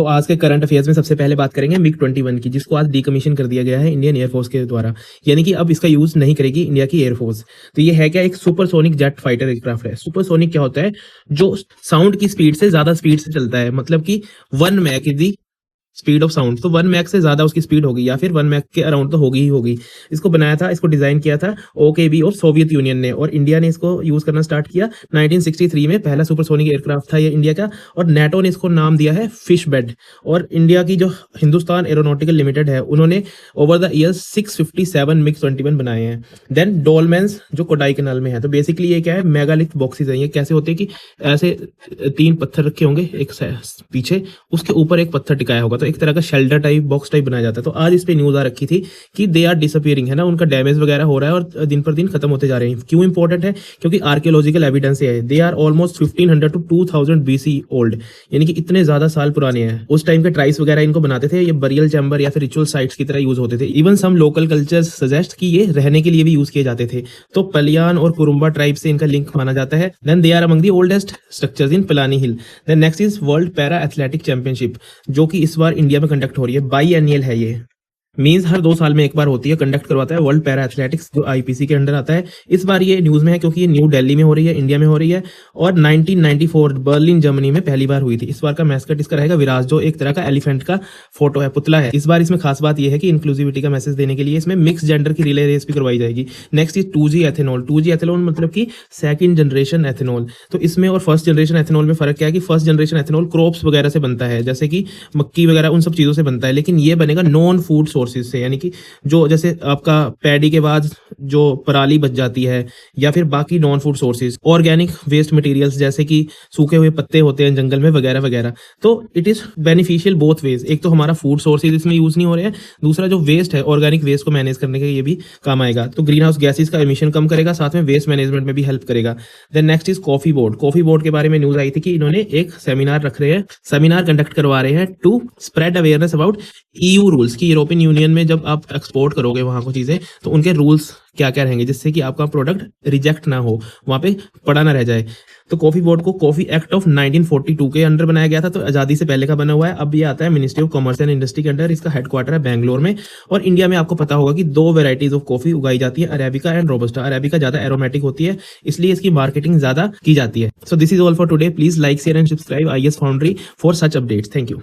आज के current affairs में सबसे पहले बात करेंगे मिग-21 की, जिसको आज डीकमीशन कर दिया गया है इंडियन एयरफोर्स के द्वारा। यानी कि अब इसका यूज नहीं करेगी इंडिया की एयरफोर्स। तो ये है क्या, एक सुपरसोनिक जेट फाइटर एयरक्राफ्ट है। सुपरसोनिक क्या होता है, जो साउंड की स्पीड से ज्यादा स्पीड से चलता है, मतलब कि 1 Mach is the speed of sound. तो 1 मैक से ज्यादा उसकी स्पीड होगी, या फिर 1 मैक के अराउंड तो होगी ही होगी। इसको बनाया था, इसको डिजाइन किया था ओकेबी और सोवियत यूनियन ने, और इंडिया ने इसको यूज करना स्टार्ट किया 1963 में। पहला सुपरसोनिक एयरक्राफ्ट था ये इंडिया का, और नेटो ने इसको नाम दिया है फिश बेड। और इंडिया की जो हिंदुस्तान एरोनॉटिकल लिमिटेड है, उन्होंने ओवर द ईयर्स 657 मिग-21 बनाए हैं। देन डोलमेंस जो कोडाई कैनाल में है। तो बेसिकली ये क्या है, मेगालिथ बॉक्सेस है। ये कैसे होते हैं कि ऐसे 3 पत्थर रखे होंगे एक पीछे, उसके ऊपर एक पत्थर टिकाया होगा, तो एक तरह का शेल्टर टाइप बॉक्स टाइप बनाया जाता है। तो आज इस पे न्यूज आ रखी थी कि दे आर डिसअपियरिंग, है ना, उनका डैमेज वगैरह हो रहा है और दिन पर दिन खत्म होते जा रहे हैं। क्यों इंपॉर्टेंट है, क्योंकि आर्कियोलॉजिकल एविडेंस है। They are almost 1500 to 2000 BC old, यानी कि इतने ज्यादा साल पुराने हैं। उस टाइम के ट्राइब्स वगैरह इनको बनाते थे, ये बरियल चैम्बर या फिर रिचुअल साइट्स की तरह यूज होते थे। Even some local cultures suggest कि ये रहने के लिए भी यूज किए जाते थे। तो पलियान और कुरुम्बा ट्राइब से इनका लिंक माना जाता है। Then they are among the oldest structures in Pilani hill. Then next is world para athletic championship, जो कि इस बार इंडिया में कंडक्ट हो रही है। बाईएनियल है ये, मीन्स हर 2 साल में एक बार होती है, कंडक्ट करवाता है वर्ल्ड पैरा एथलेटिक्स, जो आईपीसी के अंडर आता है। इस बार ये न्यूज में है क्योंकि ये न्यू दिल्ली में हो रही है, इंडिया में हो रही है, और 1994 बर्लिन जर्मनी में पहली बार हुई थी। इस बार का मैस्कट इसका रहेगा विराज, जो एक तरह का एलिफेंट का फोटो है, पुतला है। इस बार इसमें खास बात यह है कि इंक्लूसिविटी का मैसेज देने के लिए इसमें मिक्स जेंडर की रिले रेस भी करवाई जाएगी। Next is 2G ethanol. 2G ethanol मतलब कि सेकंड जनरेशन एथेनॉल। तो इसमें और फर्स्ट जनरेशन एथेनॉल में फर्क क्या है कि फर्स्ट जनरेशन एथेनॉल क्रॉप्स वगैरह से बनता है, जैसे कि मक्की वगैरह, उन सब चीजों से बनता है, लेकिन ये बनेगा नॉन फूड सोर्सेज से। यानी कि जो जैसे आपका पैडी के बाद जो पराली बच जाती है, या फिर बाकी non food sources, organic waste materials जैसे कि सूखे हुए पत्ते होते हैं जंगल में वगैरह वगैरह। तो it is beneficial both ways. एक तो हमारा फूड सोर्सेज इसमें यूज नहीं हो रहे हैं, दूसरा जो वेस्ट है ऑर्गेनिक वेस्ट को मैनेज करने के लिए भी काम आएगा। तो ग्रीन हाउस गैसेज का एमिशन कम करेगा, साथ में वेस्ट मैनेजमेंट में भी हेल्प करेगा। Then next is coffee board. Coffee board के बारे में न्यूज आई थी कि इन्होंने एक सेमिनार रख रहे हैं, सेमिनार कंडक्ट करवा रहे हैं to spread awareness about EU rules, की यूरोपियन यूनियन में जब आप एक्सपोर्ट करोगे वहां को चीजें, तो उनके रूल्स क्या क्या रहेंगे, जिससे कि आपका प्रोडक्ट रिजेक्ट ना हो, वहां पे पड़ा ना रह जाए। तो कॉफी बोर्ड को कॉफी एक्ट ऑफ 1942 के अंडर बनाया गया था, तो आजादी से पहले का बना हुआ है। अब ये आता है ministry of commerce and industry के अंडर। इसका हेडक्वार्टर है बैंगलोर में। और इंडिया में आपको पता होगा कि 2 वेराइटीज ऑफ कॉफी उगाई जाती है, अरेबिका एंड रोबस्टा। अरेबिका ज्यादा एरोमेटिक होती है, इसलिए इसकी मार्केटिंग ज्यादा की जाती है। So this is all for today. Please like, share and subscribe IS foundry for such updates. Thank you.